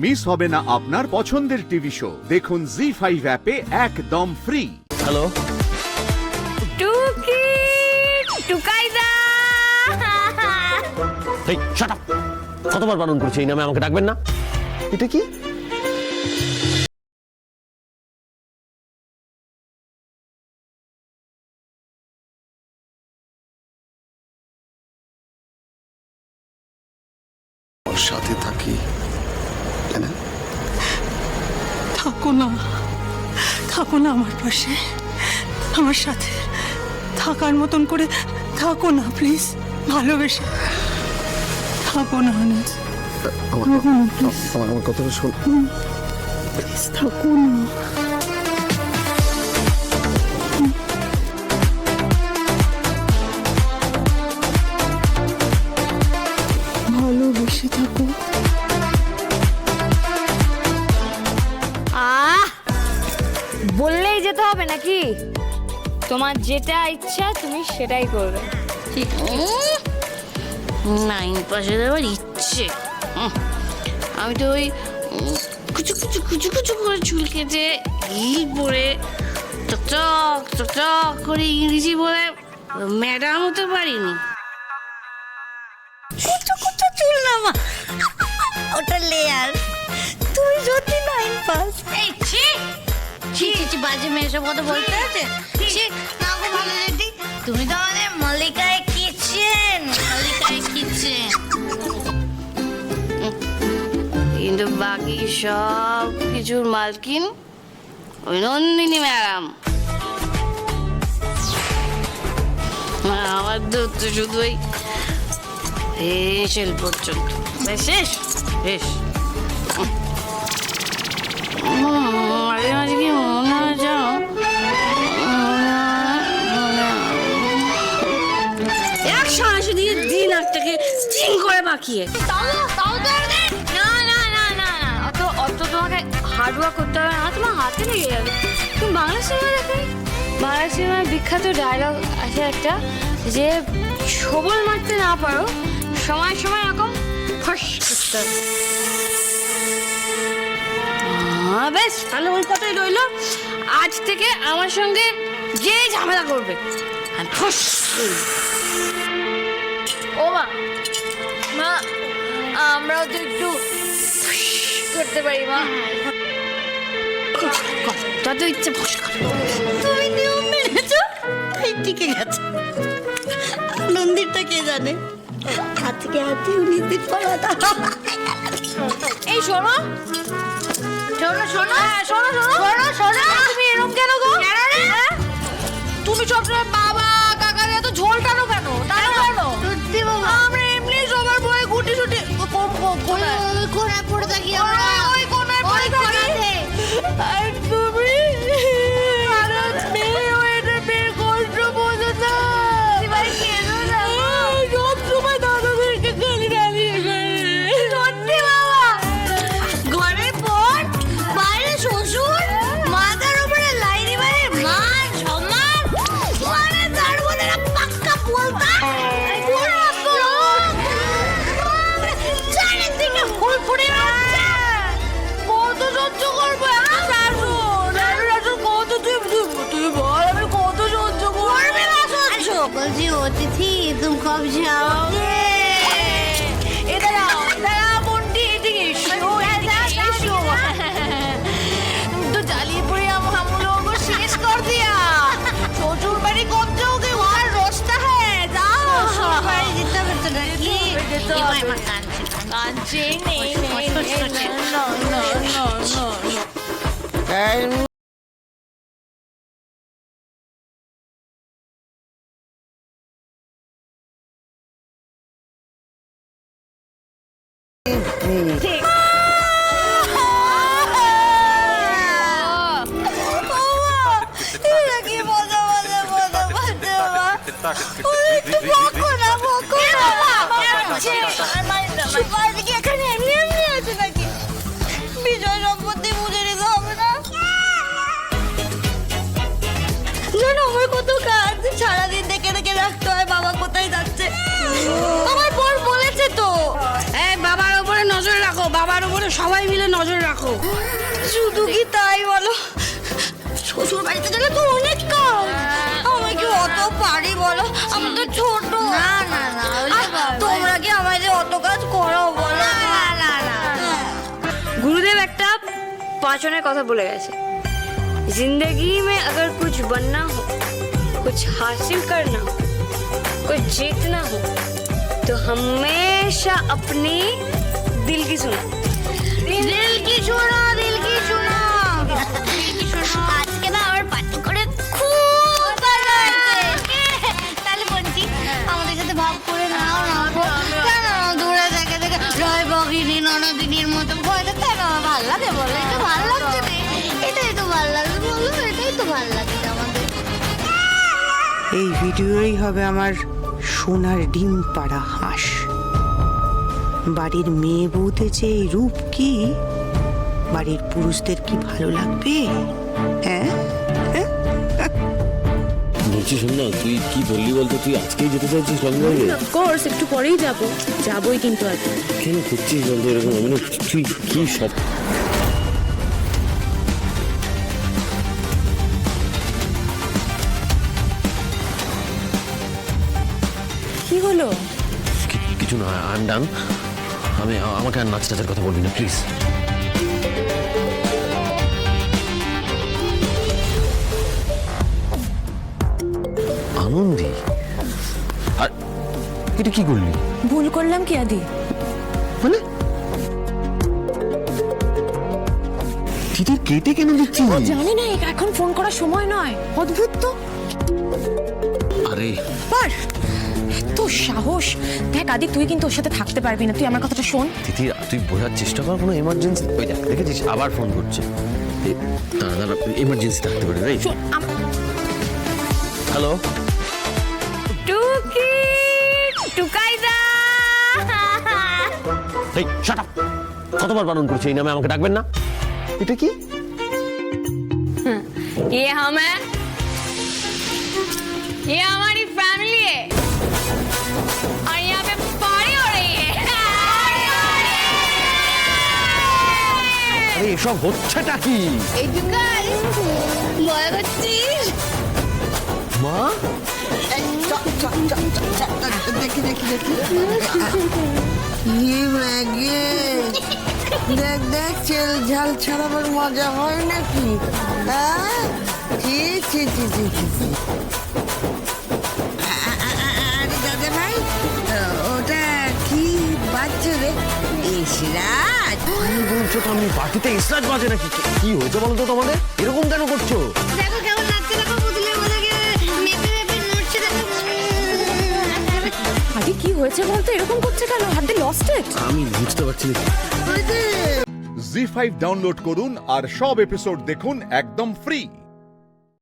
Miss হবে না আপনার পছন্দের টিভি শো। দেখুন জি5 অ্যাপে একদম ফ্রি। হ্যালো, টুকি টুকাইদা। এই শাট আপ! কতবার বারণ করছি এই নামে আমাকে ডাকবেন না। এটা কি? ওর সাথে থাকি, তাই না? থাকো না, থাকো না আমার পাশে, আমার সাথে থাকার মতন করে থাকো না প্লিজ, ভালোবেসে থাকো না আনাজ, আমার কথাটা শোন। প্লিজ থাকো না। ভালোবেসে থাকো। বললেই যেতে হবে নাকি? তোমার যেটা ইচ্ছা তুমি সেটাই করবে। ঠিক 9 পাশে দেওয়ার ইচ্ছে। আমি তো ওই কুচু কুচু কুচু কুচু করে চুল কেটে হিল পরে চকচক চকচক করে ইংরেজি বলে ম্যাডাম হতে পারিনি। কুচু কুচু চুল না মা, ওটা লেয়ার। তুই যদি 9 পাস। এই ছি ছি ছি, বাজে মেয়ে সব কথা বলতে আছে। ছি, না গো ভালো লেডি, তুমি তো আমাদের মল্লিকায় কিচেন, মল্লিকায় কিচেন। কিন্তু বাকি সব কিছুর মালকিন ওই নন্দিনী ম্যাডাম। আমার দুধ তো শুধু ওই হেসেল পর্যন্ত। শেষ শেষ। মাঝে মাঝে কি মনে হয় জানো, এক সাহসে দিয়ে দিন একটাকে চিন করে বাকিয়ে। না না না না না, অত অত তোমাকে হার্ড ওয়ার্ক করতে হবে না, তোমার হাতে লেগে যাবে। তুমি বাংলা সিনেমা দেখো? বাংলা সিনেমার বিখ্যাত ডায়লগ আছে একটা, যে সবল মারতে না পারো সময় সময় এরকম ফস করতে হবে। বেশ, তাহলে ওই কথাই রইলো। আজ থেকে আমার সঙ্গে যে ঝামেলা করবে আমি ফুস করব। ও মা, মা আমরাও তো একটু ফুস করতে পারি মা। তোর তো ইচ্ছে ফুস কর। তুমি নিয়ম মেনেছো, তাই টিকে গেছে। নন্দিরটা কে জানে, আজকে হাতে 19 দিন পড়াটা। এই শোনো শোনো শোনো শোনো শোনো শোনো, তুমি এরকম কেন গো? হ্যাঁ? তুমি সবসময় বাবা কাকার এত ঝোল টানো কেন? টানো কেন? সত্যি বাবা, আমরা এমনি সবার বয়ে গুটি সুটি কোনায় পড়ে থাকি আমরা, ওই কোনায় পড়ে থাকি। আর তুমি আরো মেয়ে হয়ে এটা মেয়ের কষ্ট বোঝো না। এবার কেঁদো না, সব সময় দাদাদেরকে গালি গালিয়ে সত্যি বাবা। ঘরে পর বাইরে শ্বশুর, মাথার উপরে লাইনি বাইরে মান সম্মান, মানে তার মধ্যে একটা পাক্কা বলতা চারিদিকে ফুল ফুটে উঠছে। কত সহ্য করবো এখন? শাশুড় শাশুড় কত, তুই বল আমি কত সহ্য করবে না? সহ্য বলছি অতিথি তুমি কব যাওগে? এটা দাও, দাঁড়া মন্টি, এদিকে এসো, এদিকে এসো। তো জ্বালিয়ে পড়ে हम लोगों को शेष कर दिया। শ্বশুর বাড়ি কব যাওগে? वहाँ रास्ता है, जाओ। শ্বশুর বাড়ি যেতে হবে তো নাকি? যেতে এবার হবে। আমার কাঁদছে। কাঁদছে, নেই নেই নেই, no no no no no। ঠিক। এরা কি মজা মজা মজা মজা মা। ওরে একটু বকো না, বকো না। সুপারি কি এখানে এমনি এমনি আছে নাকি? বিজয় সম্পত্তি বুঝে নিতে হবে না? জানো আমার কত কাজ, সারাদিন দেখে দেখে রাখতে হয় বাবা কোথায় যাচ্ছে। আমার বর বলেছে তো। এই বাবার উপরে নজর রাখো, বাবার উপরে সব সবাই মিলে নজর রাখো। শুধু কি তাই বলো, শ্বশুর বাড়িতে গেলে তো অনেক কাজ, আমি কি অত পারি বলো, আমি তো ছোট। না না না, তোমরা কি আমাদের অত কাজ করো বলো? না না না। गुरुदेव একটা पाचने কথা বলে গেছে, जिंदगी में अगर कुछ बनना हो, कुछ हासिल करना हो, कुछ जीतना हो, तो हमेशा अपने दिल की सुनो। দিল কি শোনো, দিল কি শোনো, আজকে না আমার পার্টি করে খুব ভালো হয়েছে। তাহলে বলছি আমাদের সাথে ভাব করে নাও না, কেন দূরে থেকে থেকে রয় বগিনী ননদিনীর মতো ভয়টা কেন? ভালো লাগে বলো, এটা ভালো লাগছে না, এটাই তো ভালো লাগছে বলো, এটাই তো ভালো লাগছে আমাদের। এই ভিডিওই হবে আমার সোনার ডিম পাড়া হাঁস। বাড়ির মেয়ে বউতে যে এই রূপ কি, বাড়ির পুরুষদের কি ভালো লাগবে? হ্যাঁ, বলছি শোন না, তুই কি বললি বলতো, তুই আজকেই যেতে চাইছিস লং ড্রাইভে? কোর্স একটু পরেই যাবই কিন্তু আজ। কেন করছিস বলতো এরকম? মানে তুই কি সব কি হলো? কিছু না, আই এম ডান। আমাকে আর নাচ টাচের কথা বলবি না প্লিজ। আনন্দি, আর এটা কি করলি? ভুল করলাম কি আদি? মানে তিতির কেটে কেন দিচ্ছিস? জানি না, এখন ফোন করার সময় নয়। অদ্ভুত তো। আরে পার এত সাহস! দেখ আদি, তুই কিন্তু ওর সাথে থাকতে পারবি না, তুই আমার কথাটা শোন। তিথি, তুই বোঝার চেষ্টা কর, কোনো এমার্জেন্সি। ওই দেখ, দেখেছিস আবার ফোন করছে। দাঁড়া, এমার্জেন্সি থাকতে পারে। রাইট, শোন, হ্যালো। টুকি টুকাইদা, এই শাট আপ! কতবার বারণ করছি এই নামে আমাকে ডাকবেন না। এটা কি? ये हम है, ये हमारी फैमिली है, और यहाँ पे पार्टी हो रही है। আরে এসব হচ্ছেটা কি? এই টুকাই ভয় করছিস? মা, দেখি দেখি দেখি দেখ দেখ, চেল ঝাল ছাড়াবার মজা হয় নাকি? হ্যাঁ, ঠিক ঠিক ঠিক ঠিক। আরে দাদা ভাই, ওটা কি বাজছে রে? ইসরাজ? কি বলছো তো? আমি পার্টিতে ইসরাজ বাজে নাকি? কি হয়েছে বলো তো তোমাদের? এরকম কেন করছো? দেখো কেমন নাচছে, দেখো পুতুলের মতো মেপে মেপে নড়ছে, দেখো। আদি কি হয়েছে বলতো? এরকম করছে কেন? হাত দিয়ে লস্ট ইট? আমি বুঝতে পারছি না। জি5 ডাউনলোড করুন আর সব এপিসোড দেখুন একদম ফ্রি।